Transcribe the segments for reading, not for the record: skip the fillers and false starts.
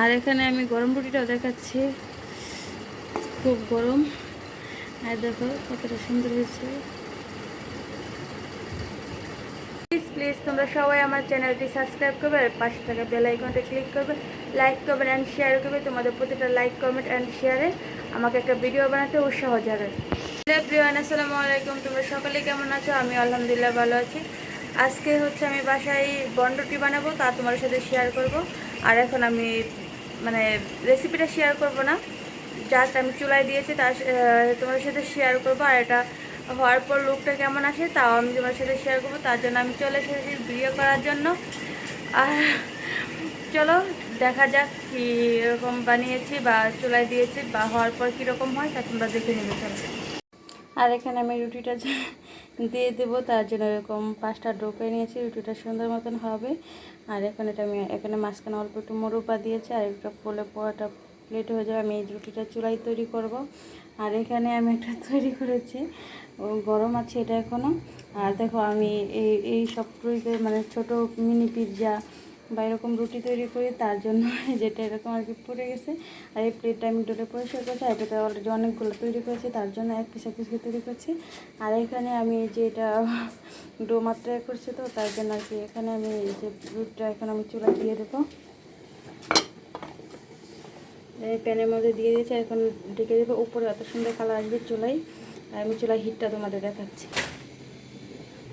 আর এখানে আমি গরম রুটিটাও দেখাচ্ছি, খুব গরম। আর দেখো কতটা সুন্দর হয়েছে। প্লিজ প্লিজ তোমরা সবাই আমার চ্যানেলটি সাবস্ক্রাইব করবে, আর পাশে থাকা বেল আইকনটা ক্লিক করবে, লাইক করবেন অ্যান্ড শেয়ার করবে। তোমাদের প্রতিটা লাইক কমেন্ট অ্যান্ড শেয়ারে আমাকে একটা ভিডিও বানাতে উৎসাহ জাগায়। এভরিওয়ান, আসসালামু আলাইকুম। তোমরা সকলে কেমন আছো? আমি আলহামদুলিল্লাহ ভালো আছি। আজকে হচ্ছে আমি বাসায় বন্ড রুটি বানাবো, তা তোমার সাথে শেয়ার করব। আর এখন আমি মানে রেসিপিটা শেয়ার করব না, জাস্ট আমি চুলায় দিয়েছি তার তোমার সাথে শেয়ার করব। আর এটা হওয়ার পর লুকটা কেমন আসে তাও আমি তোমার সাথে শেয়ার করবো। তার জন্য আমি চলে এসেছি ভিডিও করার জন্য। আর চলো দেখা যাক কীরকম বানিয়েছি বা চুলায় দিয়েছি বা হওয়ার পর কীরকম হয় তা তোমরা দেখে নেবে। চলো। আর এখানে আমি রুটিটা দিয়ে দেবো, তার জন্য এরকম 5টা ডো করে নিয়েছি, রুটিটা সুন্দর মতন হবে। আর এখন এটা আমি এখানে মাঝখানে অল্প একটু মরুপা দিয়েছি, আর একটা ফুলে পোড়াটা প্লেট হয়ে যাবে। আমি এই রুটিটা চুলাই তৈরি করব। আর এখানে আমি একটা তৈরি করেছি, গরম আছে এটা এখনও। আর দেখো আমি এই সব মানে ছোট মিনি পিৎজা বা এরকম রুটি তৈরি করি, তার জন্য যেটা এরকম আর কি পড়ে গেছে। আর এই প্লেটটা আমি ডোরে পরিষ্কার করছি, আর এটাতে অলরেডি অনেকগুলো তৈরি করেছি, তার জন্য এক পিস তৈরি করছি। আর এখানে আমি যে এটা ডো মাত্রায় করছি, তো তার জন্য আর কি এখানে আমি যে রুটিটা এখন আমি চুলা দিয়ে দেবো। এই প্যানের মধ্যে দিয়ে দিয়েছি, এখন ঢেকে দেবো। উপরে এত সুন্দর কালার আসবে চুলাই। আর আমি চুলাই হিটটা তোমাদের দেখাচ্ছি।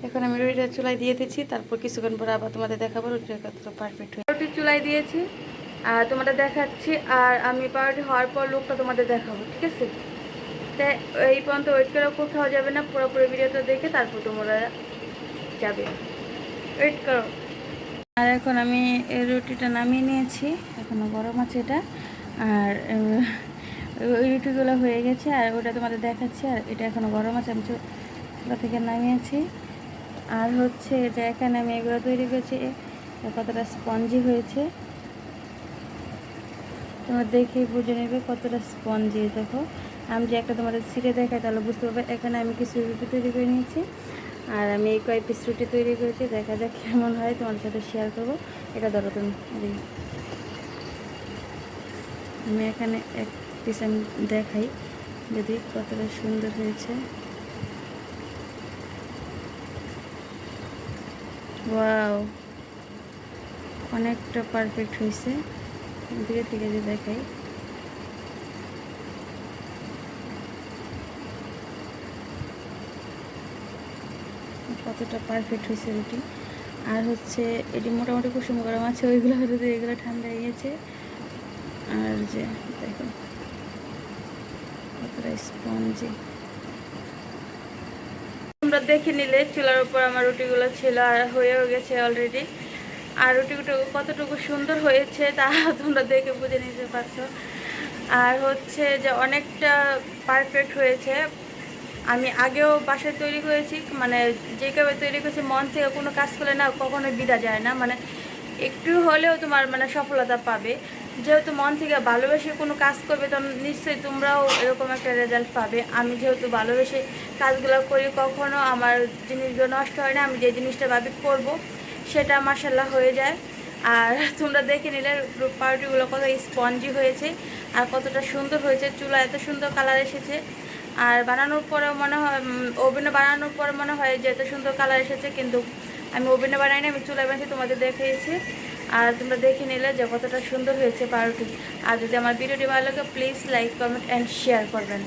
এখন আমি রুটিটা চুলাই দিয়ে দিচ্ছি, তারপর কিছুক্ষণ পরে আবার তোমাদের দেখাবো রুটিটা কতটা পারফেক্ট হয়ে। রুটি চুলাই দিয়েছি আর তোমাদের দেখাচ্ছি, আর আমি পাউরুটি হওয়ার পর লুকটা তোমাদের দেখাবো, ঠিক আছে? তাই এই পর্যন্ত ওয়েট করে কোথাও যাবে না, পুরোপুরি ভিডিওটা দেখে তারপর তোমরা যাবে। ওয়েট করো। আর এখন আমি এই রুটিটা নামিয়ে নিয়েছি, এখনও গরম আছে এটা। আর ওই রুটিগুলো হয়ে গেছে, আর ওটা তোমাদের দেখাচ্ছি। আর এটা এখনও গরম আছে, আমি চুলা থেকে নামিয়েছি। আর হচ্ছে যে এখানে আমি এগুলো তৈরি করেছি, কতটা স্পঞ্জি হয়েছে তোমরা দেখে বুঝে নেবে কতটা স্পঞ্জি। দেখো আমি যে একটা তোমাদের ছিঁড়ে দেখাই তাহলে বুঝতে পারবে। এখানে আমি কিছু রুটি তৈরি করে নিয়েছি, আর আমি এই কয়েক পিস রুটি তৈরি করেছি, দেখা যাক কেমন হয়, তোমাদের সাথে শেয়ার করবো। এটা ধরো তুমি, আমি এখানে এক পিস আমি দেখাই যদি কতটা সুন্দর হয়েছে। ওয়াও, অনেকটা পারফেক্ট হয়েছে। দূরে থেকে যে দেখাই, কতটা পারফেক্ট হয়েছে রুটি। আর হচ্ছে এটি মোটামুটি কুসুম গরম আছে, ওইগুলো হয়তো এগুলো ঠান্ডা হয়ে গেছে। আর যে দেখো কতটা স্পঞ্জি। তোমরা দেখে নিলে চুলার উপর আমার রুটিগুলো ছিল, আর হয়েও গেছে অলরেডি। আর রুটিগুলো কতটুকু সুন্দর হয়েছে তা তোমরা দেখে বুঝে নিতে পারছো। আর হচ্ছে যে অনেকটা পারফেক্ট হয়েছে। আমি আগেও বাসায় তৈরি করেছি, মানে যেভাবে তৈরি করেছি মন থেকে কোনো কাজ করলে না কখনোই বিধা যায় না, মানে একটু হলেও তোমার মানে সফলতা পাবে। যেহেতু মন থেকে ভালোবেসে কোনো কাজ করবে তো নিশ্চয়ই তোমরাও এরকম একটা রেজাল্ট পাবে। আমি যেহেতু ভালোবেসে কাজগুলো করি, কখনো আমার জিনিসগুলো নষ্ট হয় না। আমি যে জিনিসটা ভাবি করবো সেটা মাশাআল্লাহ হয়ে যায়। আর তোমরা দেখে নিলে পাউরুটিগুলো কত স্পঞ্জি হয়েছে আর কতটা সুন্দর হয়েছে। চুলা এত সুন্দর কালার এসেছে, আর বানানোর পরেও মনে হয় ওভেনে বানানোর পরে মনে হয় যে এত সুন্দর কালার এসেছে, কিন্তু আমি ওভেনে বানাই না, আমি চুলায় বানিয়েছি, তোমাদের দেখিয়েছি। আর তোমরা দেখে নিলে যে কতটা সুন্দর হয়েছে পাউরুটি। আর যদি আমার ভিডিওটি ভালো লাগে please like comment and share করবেন।